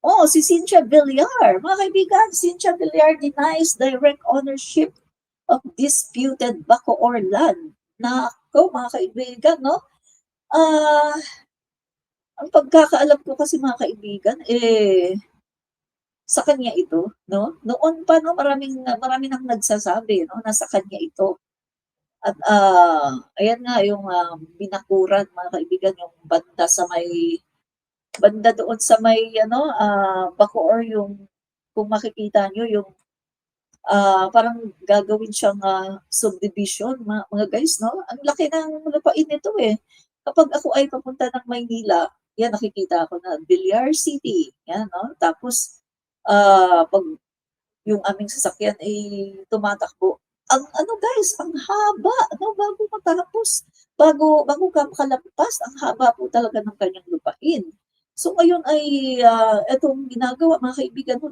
Oh, si Cynthia Villar. Mga kaibigan, Cynthia Villar denies direct ownership of disputed Bacoor land. Nako, mga kaibigan, no? Ah, ang pagkakaalam ko kasi mga kaibigan, sa kanya ito, no? Noon pa, no, marami nang nagsasabi, no, na sa kanya ito. At ayan nga yung binakuran, mga kaibigan, yung banda doon sa may ano, Bacoor, yung kung makikita nyo yung parang gagawin siyang subdivision, mga guys, no? Ang laki ng lupain nito eh. Kapag ako ay papunta ng Maynila, yan nakikita ako na Villar City, yan, no? Tapos pag yung aming sasakyan ay tumatakbo, ang ano guys, ang haba, no? Bago ka makalampas, ang haba po talaga ng kanyang lupain. So ngayon ay etong ginagawa, mga kaibigan mo,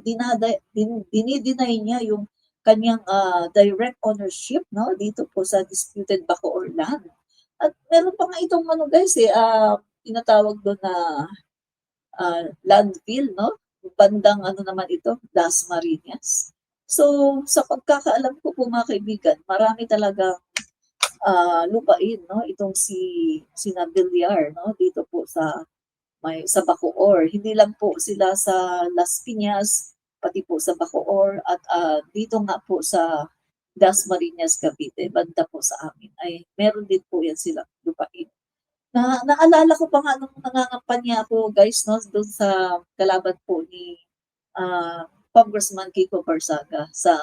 dinideny niya yung kanyang direct ownership, no, dito po sa disputed Bacoor land. At meron pa nga itong ano guys tinatawag doon na landfill, no? Bandang ano naman ito, Dasmariñas. So, sa pagkakaalam ko po mga kaibigan, marami talagang lupain, no? Itong si Villar, no? Dito po sa Bacoor. Hindi lang po sila sa Las Piñas, pati po sa Bacoor at dito nga po sa Dasmariñas, Cavite, banda po sa amin ay meron din po yan silang lupain. Naalala ko pa nga nung nangangampanya ako guys, no, doon sa kalaban po ni Congressman Kiko Barsaga. Sa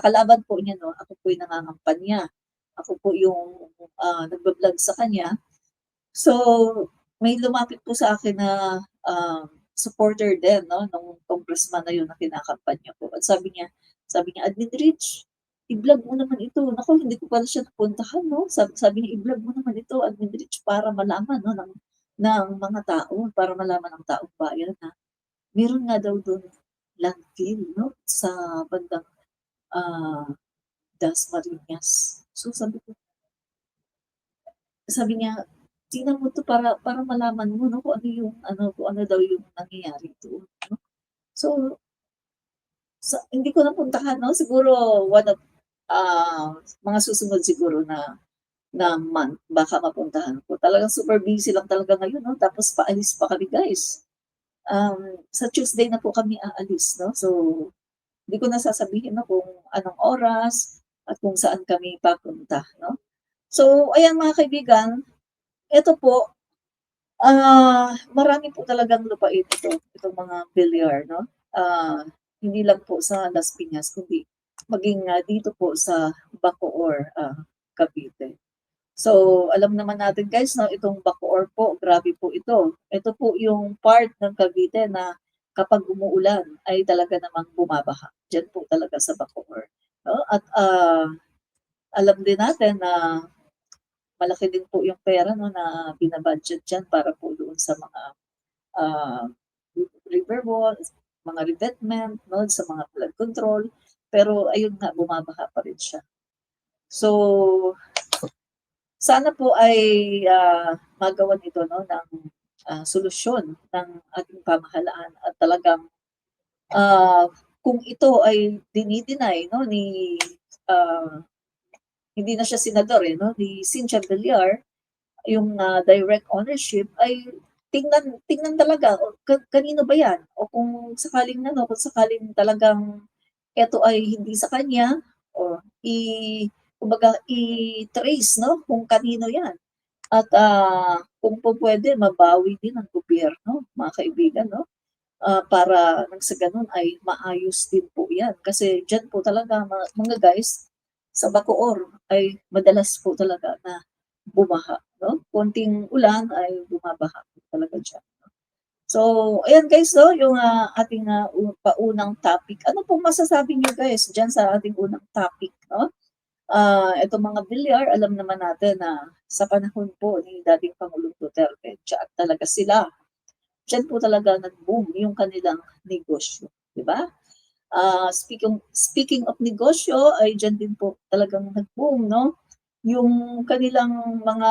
kalaban po niya, no, ako po yung nangangampanya. Ako po yung nagbablog sa kanya. So, may lumapit po sa akin na supporter din, no, nung congressman na yun na kinakampanya ko. At sabi niya, Admin Rich, i-vlog mo naman ito. Naku, hindi ko pala siya napuntahan, no? Sabi niya, i-vlog mo naman ito, Admin Rich, para malaman, no, ng mga tao, para malaman ng taong bayan na meron nga daw doon landfill, no, sa bandang Dasmariñas. So sabi niya, tingnan mo 'to para malaman mo, no, kung ano daw yung nangyayari doon, no? So, hindi ko napuntahan, no, siguro one of mga susunod siguro na month baka mapuntahan ko. Talagang super busy lang talaga ngayon, no, tapos paalis pa kami guys. Sa Tuesday na po kami aalis, no, so hindi ko na sasabihin, no, kung anong oras at kung saan kami papunta, no. So ayan mga kaibigan, eto po, marami po talagang lupain itong mga Villar, no. Hindi lang po sa Las Piñas kundi maging dito po sa Bacoor, Cavite. So, alam naman natin guys, no, itong Bacoor po, grabe po ito. Ito po yung part ng Cavite na kapag umuulan ay talaga namang bumabaha. Diyan po talaga sa Bacoor, no? At alam din natin na malaki din po yung pera, no, na binabudget diyan para po doon sa mga uh, river walls, mga revetment, no, sa mga flood control. Pero ayun nga, bumabaha pa rin siya. So, sana po ay magawan ito, no, ng solusyon ng ating pamahalaan at talagang kung ito ay dinideny, no, ni hindi na siya senador no, ni Cynthia Villar, yung direct ownership ay tingnan talaga kanino ba yan, o kung sakaling kung sakaling talagang ito ay hindi sa kanya, o kumbaga i-trace, no, kung kanino yan. At kung po pwede, mabawi din ng gobyerno, mga kaibigan, no? Para nang sa ganun ay maayos din po yan. Kasi dyan po talaga, mga guys, sa Bacoor ay madalas po talaga na bumaha, no? Konting ulan ay bumabaha po talaga dyan. So, ayan guys, no, yung ating paunang topic. Ano pong masasabi niyo guys dyan sa ating unang topic, no? Itong mga Villar, alam naman natin na sa panahon po ni dating Pangulong Duterte, diyan talaga sila. Diyan po talaga nag-boom yung kanilang negosyo, di ba? Speaking of negosyo, ay diyan din po talagang nag-boom, no? Yung kanilang mga,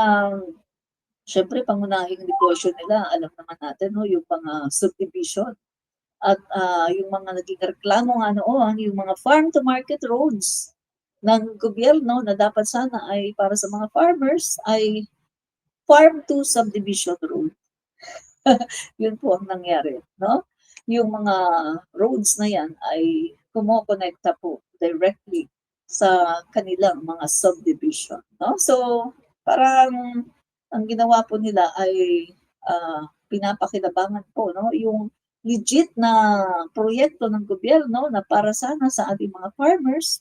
syempre, pangunahing negosyo nila, alam naman natin, no, yung mga subdivision. At yung mga naging reklamo nga noon, yung mga farm to market roads ng gobyerno na dapat sana ay para sa mga farmers ay farm to subdivision road. Yun po ang nangyari, no? Yung mga roads na yan ay kumokonekta po directly sa kanilang mga subdivision, no? So, parang ang ginawa po nila ay pinapakinabangan po, no? Yung legit na proyekto ng gobyerno na para sana sa ating mga farmers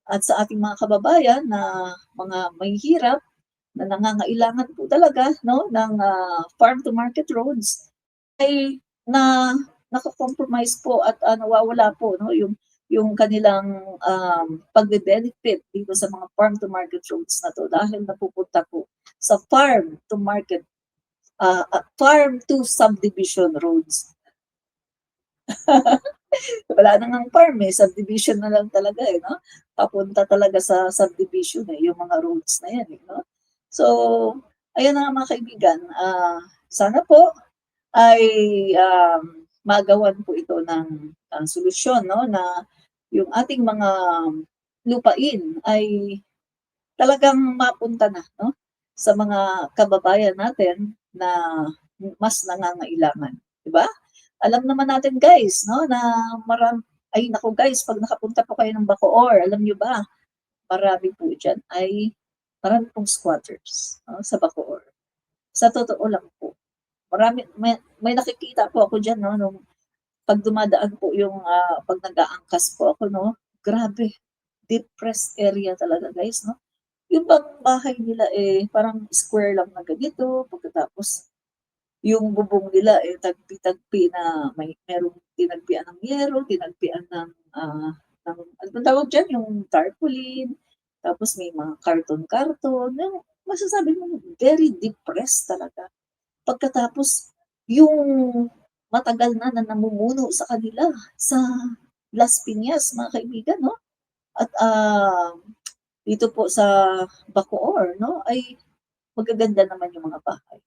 at sa ating mga kababayan na mga mahihirap na nangangailangan po talaga, no, ng farm to market roads ay nako-compromise po at nawawala po, no, yung kanilang pagbe-benefit dito sa mga farm to market roads na 'to dahil napupunta po sa farm to subdivision roads. Wala na ngang farm, subdivision na lang talaga, no? Papunta talaga sa subdivision, yung mga roads na yan, 'no? So, ayan na nga mga kaibigan, sana po ay magawan po ito ng solusyon, no, na yung ating mga lupain ay talagang mapunta na, no, sa mga kababayan natin na mas nangangailangan, 'di ba? Alam naman natin guys, no, na ay naku guys, 'pag nakapunta po kayo ng Bacoor, alam niyo ba, marami po diyan ay marami pong squatters, no, sa Bacoor. Sa totoo lang po, may nakikita po ako diyan, no, nung 'pag dumadaan po yung, 'pag nag-aangkas po ako, no, grabe, depressed area talaga guys, no. Yung bang bahay nila, parang square lang na ganito, pagkatapos yung bubong nila, tagpi-tagpi na merong tinagpian ng yero, tinagpian ng, ano bang tawag diyan, yung tarpaulin, tapos may mga karton-karton, yung masasabi mong very depressed talaga. Pagkatapos yung matagal na namumuno sa kanila sa Las Piñas, mga kaibigan, 'no? At, dito po sa Bacoor, 'no, ay magaganda naman yung mga bahay,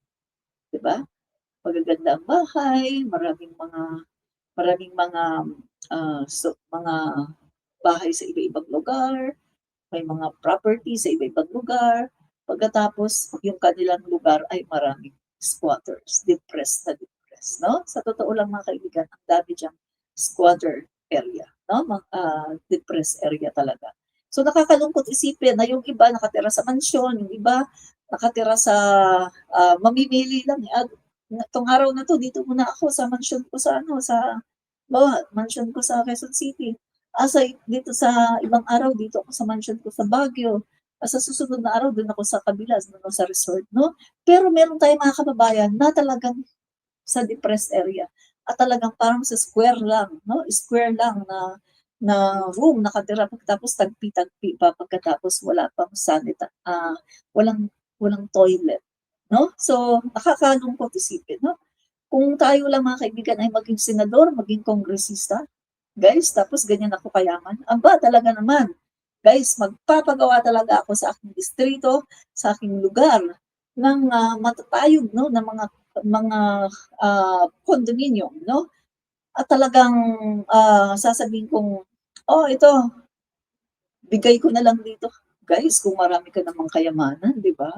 'di ba? Magaganda ang bahay, maraming mga, mga bahay sa iba-ibang lugar, may mga property sa iba-ibang lugar. Pagkatapos yung kanilang lugar ay maraming squatters, depressed, no? Sa totoo lang mga kaibigan, ang dami diyang squatter area, no? Depressed area talaga. So nakakalungkot isipin na yung iba nakatira sa mansyon, yung iba nakatira sa mamimili lang, "'Tong araw na 'to dito muna ako sa mansyon ko sa ano, sa mansyon ko sa Quezon City. Dito sa ibang araw dito ako sa mansyon ko sa Baguio. Sa susunod na araw dun ako sa kabila, dun ako sa resort," 'no? Pero meron tayong mga kababayan na talagang sa depressed area at talagang parang sa square lang, 'no? Square lang na na room nakatira pagkatapos tagpi-tagpi pa, pagkatapos walang walang toilet, 'no? So, nakakalungkot isipin, 'no? Kung tayo lang mga kaibigan ay maging senador, maging kongresista, guys, tapos ganyan ako kayaman, aba talaga naman, guys, magpapagawa talaga ako sa aking distrito, sa aking lugar ng matatayog, no, ng mga condominium, no? At talagang sasabihin kong, oh, ito, bigay ko na lang dito. Guys, kung marami ka namang kayamanan, di ba?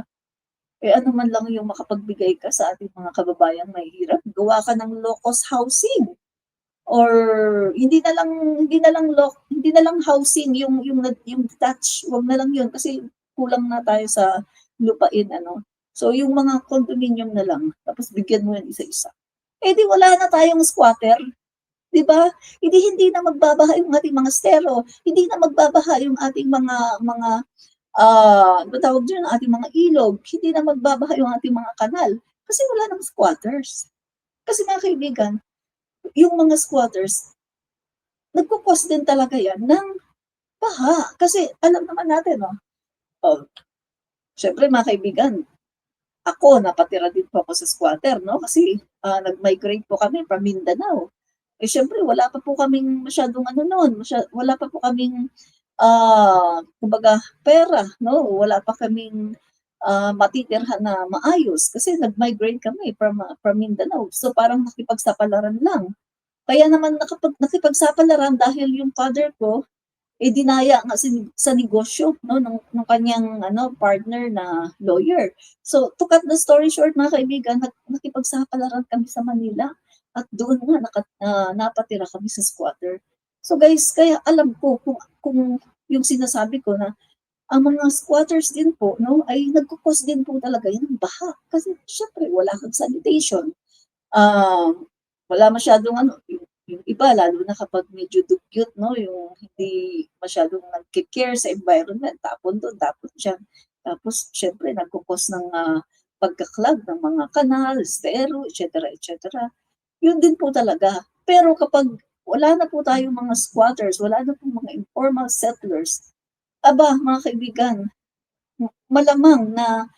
Ano man lang yung makapagbigay ka sa ating mga kababayang mahihirap, gawa ka ng low-cost housing or hindi na lang housing yung detached, wag na lang yun kasi kulang na tayo sa lupain, ano. So yung mga condominium na lang tapos bigyan mo yan isa-isa. Di wala na tayong squatter, 'di ba? Hindi na magbabaha yung ating mga estero, hindi na magbabaha yung ating mga ano tawag diyan, ating mga ilog, hindi na magbabaha yung ating mga kanal kasi wala ng squatters. Kasi mga kaibigan, yung mga squatters, nagko-cause din talaga yan ng baha. Kasi alam naman natin, no? Oh, syempre mga kaibigan, ako napatira din po ako sa squatter, no? Kasi nag-migrate po kami from Mindanao. Syempre wala pa po kaming masyadong ano no'n, wala pa po kaming kumbaga pera, 'no? Wala pa kaming matitirhan na maayos kasi nag-migrate kami from Mindanao. So parang nakipagsapalaran lang. Kaya naman nakipagsapalaran dahil yung father ko, dinaya nga sa negosyo 'no ng kanyang partner na lawyer. So, to cut the story short mga kaibigan, nakipagsapalaran kami sa Manila at doon nga napatira kami sa squatter. So guys, kaya alam ko kung yung sinasabi ko na ang mga squatters din po 'no, ay nagko-cause din po talaga yan ng baha. Kasi siyempre wala kang sanitation, wala masyadong yung iba lalo na kapag medyo dugyot 'no, yung hindi masyadong nagke-care sa environment, tapon dun, tapon diyan. Tapos siyempre nagko-cause ng, pagka-clog ng mga kanal, estero, et cetera, et cetera. Yun din po talaga. Pero kapag wala na po tayong mga squatters, wala na pong mga informal settlers, aba mga kaibigan, malamang na,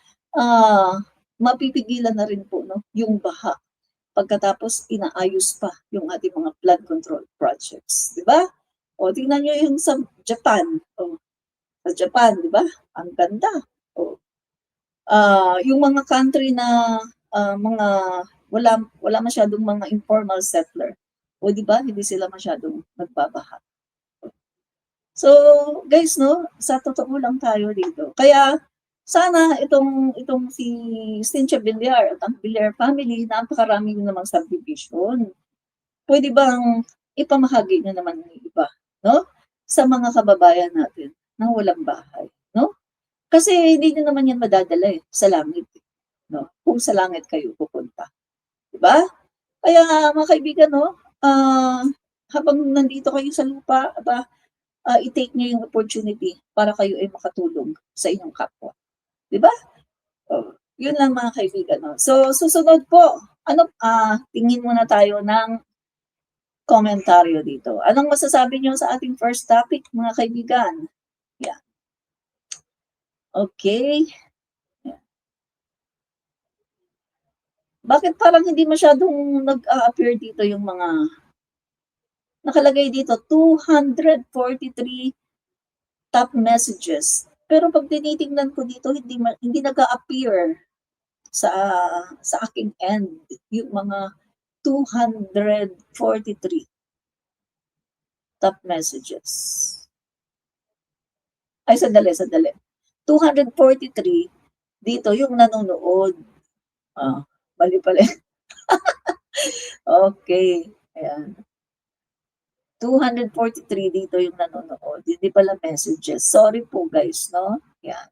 mapipigilan na rin po 'no, yung baha. Pagkatapos inaayos pa yung ating mga flood control projects, 'di ba? O tingnan niyo yung sa Japan, sa Japan 'di ba, ang ganda. Oh, yung mga country na, mga wala wala masyadong mga informal settler, o 'di ba hindi sila masyadong nagbabaha. So, guys 'no, sa totoo lang tayo dito. Kaya sana itong si Cynthia Villar at ang Villar family, napakarami niyo namang subdivision. Puwede bang ipamahagi niyo naman ng iba 'no, sa mga kababayan natin na walang bahay 'no? Kasi hindi niyo naman yan madadala, sa langit, 'no, kung sa langit kayo pupunta, 'di ba? Kaya mga kaibigan 'no, habang nandito kayo sa lupa, aba, i-take niyo yung opportunity para kayo ay makatulong sa inyong kapwa, 'di ba? Oh, yun lang mga kaibigan 'no. So, susunod po, tingin muna tayo ng komentaryo dito. Anong masasabi niyo sa ating first topic mga kaibigan? Yeah, okey. Bakit parang hindi masyadong nag-a-appear dito yung mga nakalagay dito 243 top messages, pero 'pag tinitingnan ko dito hindi nag-a-appear sa sa aking end yung mga 243 top messages. Ay sandali. 243 dito yung nanonood. Mali pala. Okey, ayan. 243 dito yung nanonood, hindi pala messages. Sorry po guys 'no, yan.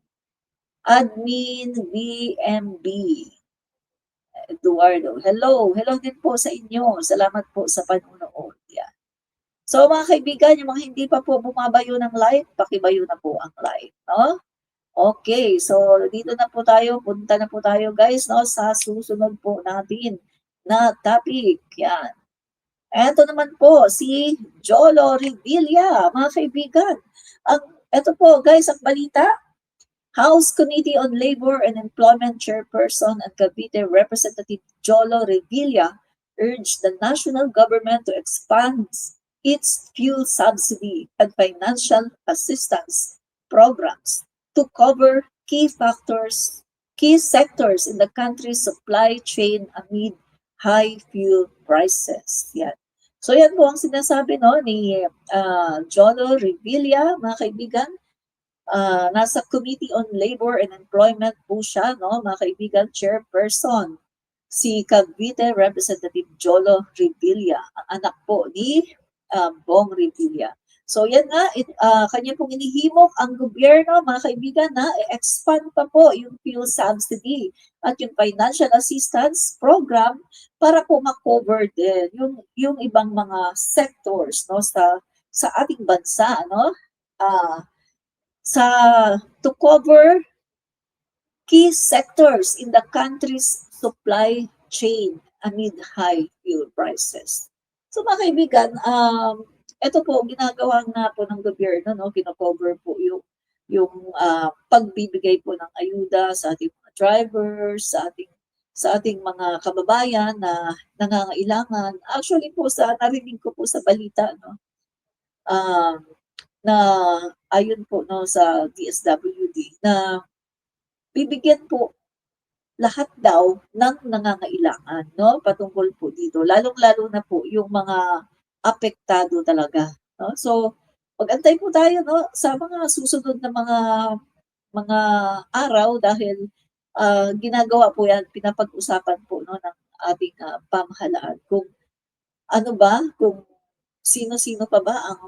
Admin VMB Eduardo, hello din po sa inyo. Salamat po sa panonood, yan. So mga kaibigan, yung mga hindi pa po bumabayo ng live, pakibayo na po ang live 'no. Okay, so dito na po tayo, punta na po tayo guys 'no, sa susunod po natin na topic, yan. Eto naman po si Jolo Revilla, mga kaibigan. Eto po guys, ang balita, House Committee on Labor and Employment Chairperson and Cavite Representative Jolo Revilla urged the national government to expand its fuel subsidy and financial assistance programs to cover key sectors in the country's supply chain amid high fuel prices. Yan. So yan po ang sinasabi no ni Jolo Revilla, mga kaibigan. Nasa Committee on Labor and Employment po siya, no, mga kaibigan, chairperson. Si Cavite Representative Jolo Revilla, ang anak po ni Bong Revilla. So yan nga, kanya pong inihimok ang gobyerno, mga kaibigan, na i-expand pa po yung fuel subsidy at yung financial assistance program para po ma-cover din yung ibang mga sectors no sa ating bansa, no? Sa to cover key sectors in the country's supply chain amid high fuel prices. So mga kaibigan, ito po ginagawa nga po ng gobyerno, no, kino-cover po yung pagbibigay po ng ayuda sa ating mga drivers, sa ating mga kababayan na nangangailangan. Actually po narinig ko po sa balita, no, na ayon po no sa DSWD na bibigyan po lahat daw ng nangangailangan, no? Patungkol po dito, lalong-lalo na po yung mga apektado talaga, no? So, mag-antay po tayo, no, sa mga susunod na mga araw dahil ginagawa po yan, pinapag-usapan po, no, ng ating pamahalaan kung ano ba, kung sino-sino pa ba ang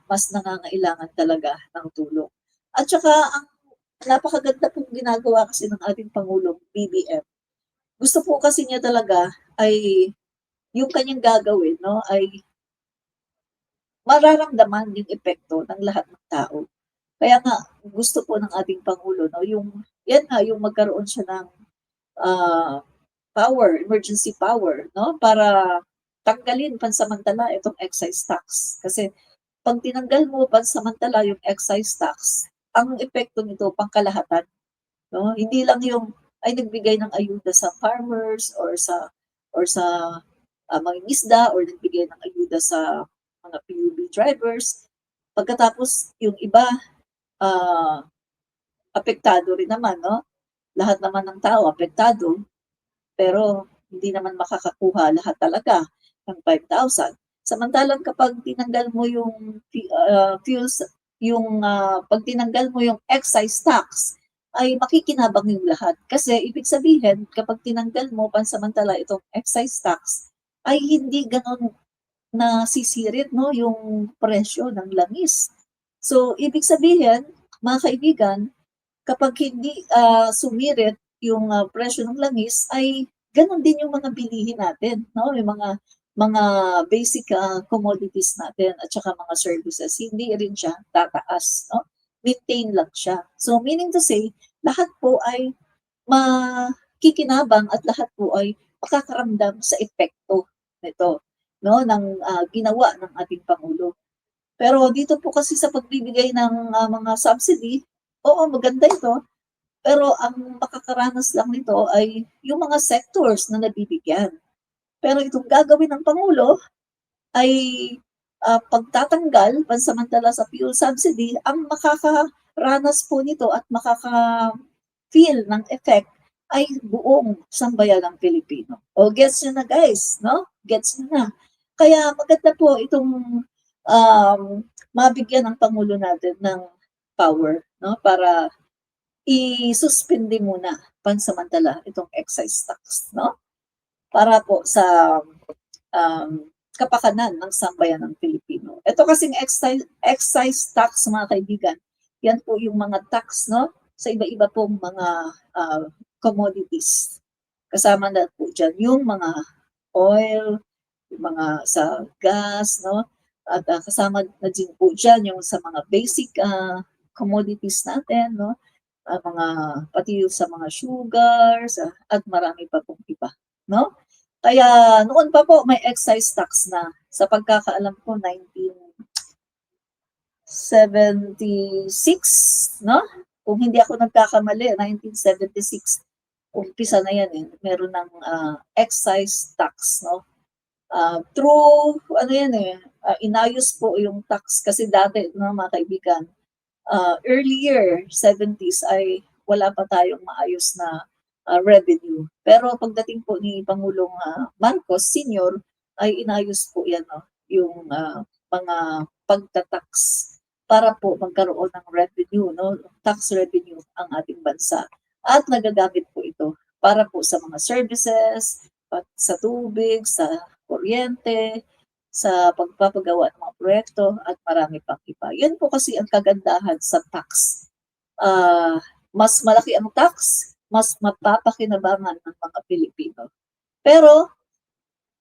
mas nangangailangan talaga ng tulong. At saka ang napakaganda pong ginagawa kasi ng ating Pangulong BBM. Gusto po kasi niya talaga ay yung kanyang gagawin, no, ay mararamdaman yung epekto ng lahat ng tao. Kaya nga gusto po ng ating Pangulo, no, yung yan nga, yung magkaroon siya ng ah, power, emergency power, no, para tanggalin pansamantala itong excise tax. Kasi 'pag tinanggal mo pansamantala yung excise tax, ang epekto nito pangkalahatan, 'no? Hindi lang yung ay nagbigay ng ayuda sa farmers or sa mangingisda or nagbigay ng ayuda sa mga PUB drivers. Pagkatapos yung iba, ah, apektado rin naman, 'no? Lahat naman ng tao apektado. Pero hindi naman makakakuha lahat talaga ng 5,000. Samantalang kapag tinanggal mo yung fuels, yung 'pag tinanggal mo yung excise tax, ay makikinabang yung lahat. Kasi ibig sabihin kapag tinanggal mo pansamantala itong excise tax, ay hindi gano'n nasisirit 'no, yung presyo ng langis. So ibig sabihin, mga kaibigan, kapag hindi sumirit yung presyo ng langis ay gano'n din yung mga bilihin natin, 'no, yung mga basic commodities natin at saka mga services, hindi rin siya tataas, 'no, maintain lang siya. So meaning to say, lahat po ay makikinabang at lahat po ay makakaramdam sa epekto nito, 'no, ng ginawa ng ating Pangulo. Pero dito po kasi sa pagbibigay ng mga subsidy, oo, maganda ito, pero ang makakaranas lang nito ay yung mga sectors na nabibigyan. Pero itong gagawin ng Pangulo ay pagtatanggal pansamantala sa fuel subsidy, ang makakaranas po nito at makaka-feel ng effect ay buong sambayanang Pilipino. O gets niyo na guys, no? Gets niyo na. Kaya maganda po itong um, mabigyan ng Pangulo natin ng power, no, para i-suspende muna pansamantala itong excise tax, no? Para po sa um, kapakanan ng sambayan ng Pilipino. Ito kasing excise tax, mga kaibigan, yan po yung mga tax, no, sa iba-iba pong mga commodities. Kasama na po dyan yung mga oil, yung mga sa gas, no, at kasama na din po dyan yung sa mga basic commodities natin, no, mga pati sa mga sugars at marami pa pong iba, no? Kaya noon pa po may excise tax na. Sa pagkakaalam ko 1976, no? Kung hindi ako nagkakamali, 1976 umpisa na yan eh. Meron ng excise tax, no? Through ano yan eh, inayos po yung tax kasi dati, no, mga kaibigan, earlier 70s ay wala pa tayong maayos na revenue. Pero pagdating po ni Pangulong Marcos Sr. ay inayos po yan, no, yung mga pagtatax para po magkaroon ng revenue, no, tax revenue ang ating bansa. At nagagamit po ito para po sa mga services, sa tubig, sa kuryente, sa pagpapagawa ng mga proyekto at marami pang iba. Yan po kasi ang kagandahan sa tax. Mas malaki ang tax, mas mapapakinabangan ng mga Pilipino. Pero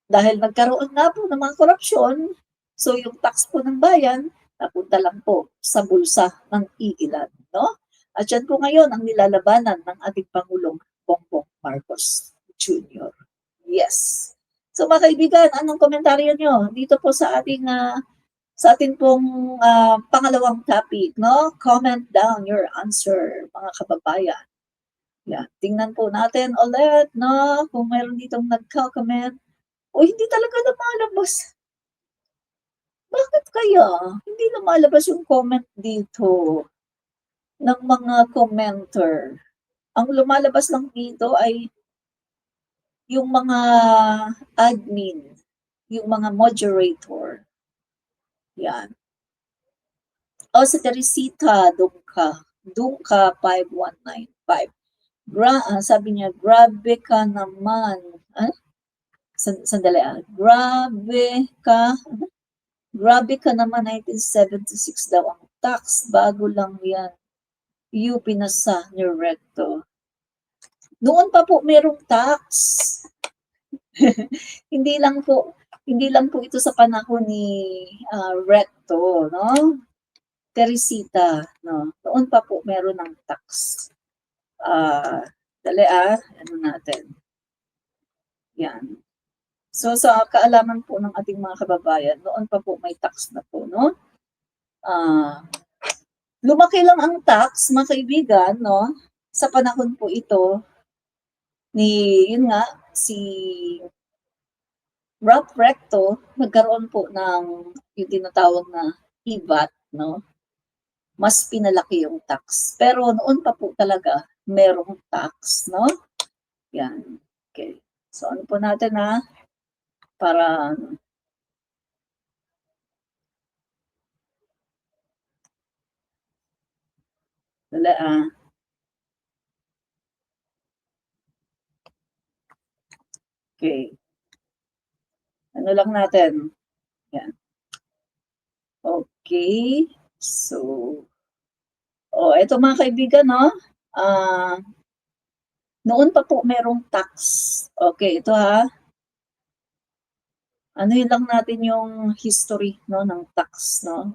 dahil nagkaroon nga po ng mga korupsyon, so yung tax po ng bayan, napunta lang po sa bulsa ng iilan, no? At yan po ngayon ang nilalabanan ng ating Pangulong Bongbong Marcos Jr. Yes. So mga kaibigan, anong komentaryo nyo dito po sa ating pong pangalawang topic, no? Comment down your answer, mga kababayan. Yan. Tingnan po natin ulit, no? Kung mayroon ditong nagka-comment. O hindi talaga lumalabas. Bakit kaya? Hindi lumalabas yung comment dito ng mga commenter. Ang lumalabas lang dito ay yung mga admin, yung mga moderator, yan. O si Teresita Dungka 5195. Sabi niya, grabe ka naman. Sandali Grabe ka naman, 1976 daw ang tax. Bago lang yan. UP na sa ni Recto. Noon pa po merong tax. hindi lang po ito sa panahon ni Recto, no? Teresita, no? Noon pa po meron ng tax. Ano natin. Yan. So sa kaalaman po ng ating mga kababayan, noon pa po may tax na po, no? Lumaki lang ang tax, mga kaibigan, no? Sa panahon po ito ni, yun nga, si Ralph Recto, nagkaroon po ng yung tinatawag na IVAT, no? Mas pinalaki yung tax. Pero noon pa po talaga merong tax, no? Yan. Okay. So ano po natin para okay. Ano lang natin? Yan. Okay. So, ito mga kaibigan, no? Noon pa po merong tax. Okay, ito ano yun lang natin yung history, no, ng tax, no?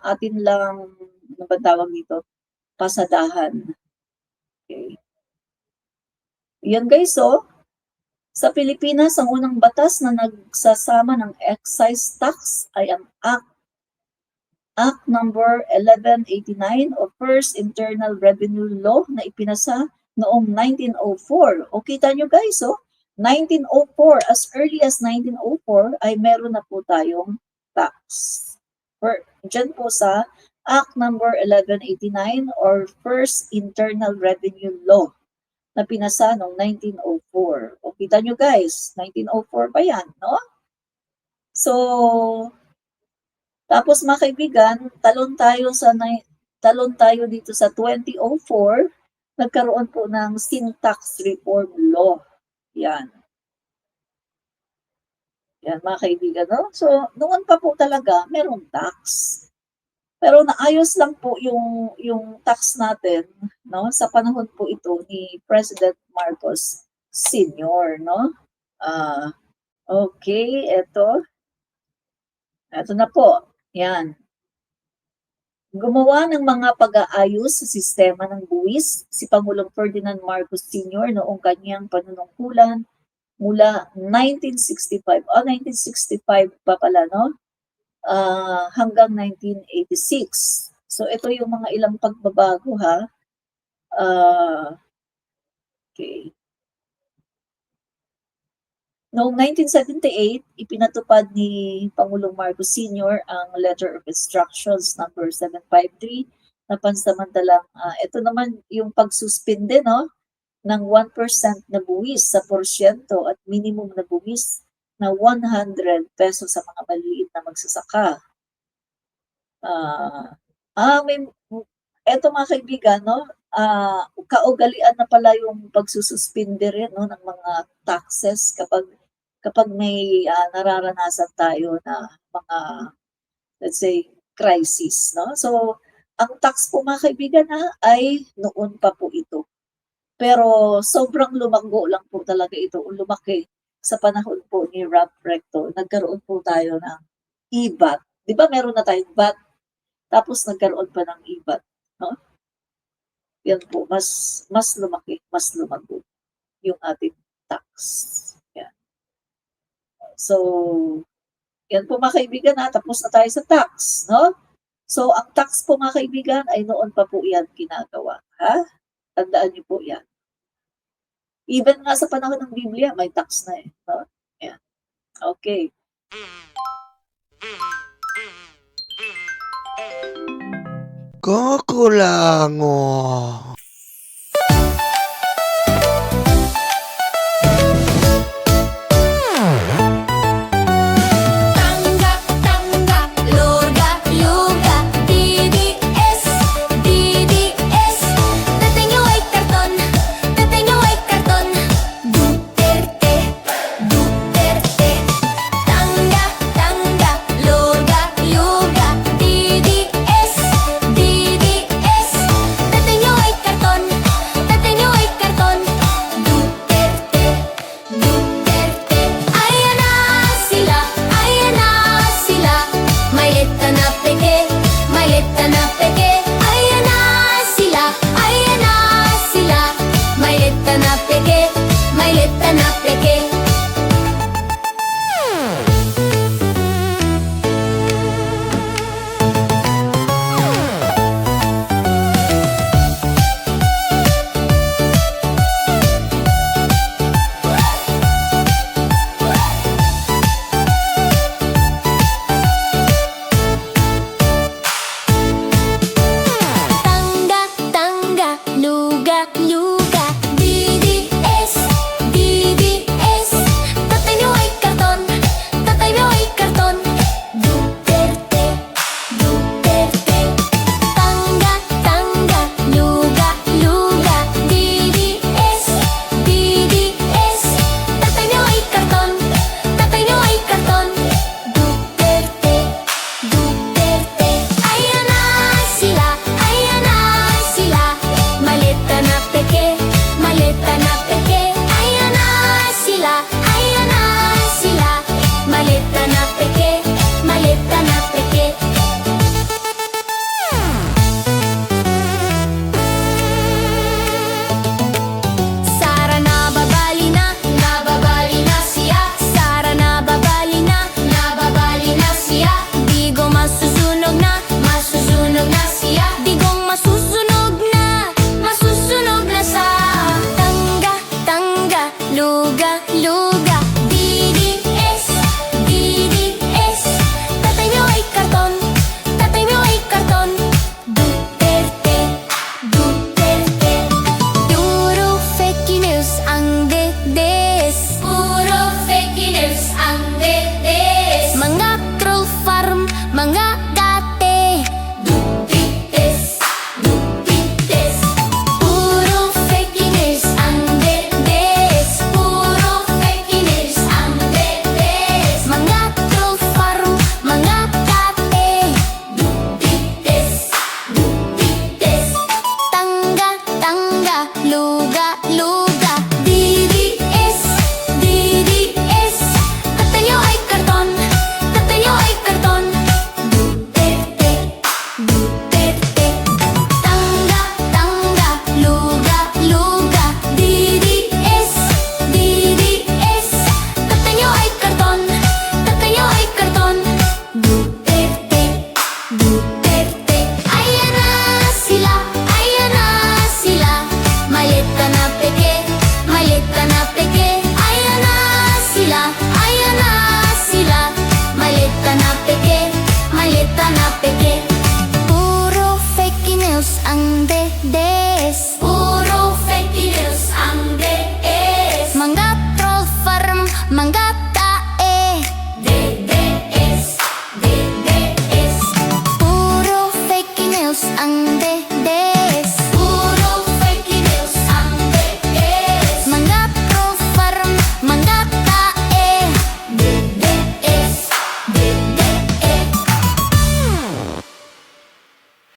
Atin lang, ano ba tawag dito? Pasadahan. Okay. Yan guys, sa Pilipinas, ang unang batas na nagsasama ng excise tax ay ang Act number 1189 o First Internal Revenue Law na ipinasa noong 1904. O kita nyo guys, 1904, as early as 1904 ay meron na po tayong tax. Diyan po sa Act number 1189 or First Internal Revenue Law na pinasa noong 1904. O kita nyo guys, 1904 pa yan, no? So, tapos mga kaibigan, talon tayo dito sa 2004, nagkaroon po ng Sin Tax Reform Law. Yan. Yan mga kaibigan, no? So, noon pa po talaga merong tax. Pero naayos lang po yung tax natin, no? Sa panahon po ito ni President Marcos Sr., no? Okay, ito na po. Yan. Gumawa ng mga pag-aayos sa sistema ng buwis si Pangulong Ferdinand Marcos Sr. noong kanyang panunungkulan mula 1965. 1965 pa pala, no? Hanggang 1986. So, ito yung mga ilang pagbabago, okay. Noong 1978, ipinatupad ni Pangulong Marcos Sr. ang Letter of Instructions number 753 na pansamantalang, ito naman yung pagsuspinde, no, ng 1% na buwis sa porsyento at minimum na buwis na 100 pesos sa mga maliliit na magsasaka. Eto mga kaibigan, no, kaugalian na pala yung pagsususpinde rin, no, ng mga taxes kapag may nararanasan tayo na mga, let's say, crisis, no? So, ang tax po mga kaibigan ay noon pa po ito. Pero sobrang lumago lang po talaga ito, lumaki sa panahon po ni Ralph Recto. Nagkaroon po tayo ng IVAT. Di ba meron na tayong VAT? Tapos nagkaroon pa ng IVAT, no? Yan po, mas lumaki, mas lumago yung ating tax. Yan. So, yan po mga kaibigan, tapos na tayo sa tax, no? So, ang tax po mga kaibigan ay noon pa po yan ginagawa, Tandaan niyo po yan. Even nga sa panahon ng Biblia, may tax na no? Yan. Okay. Kukulango. malita na peke, malita na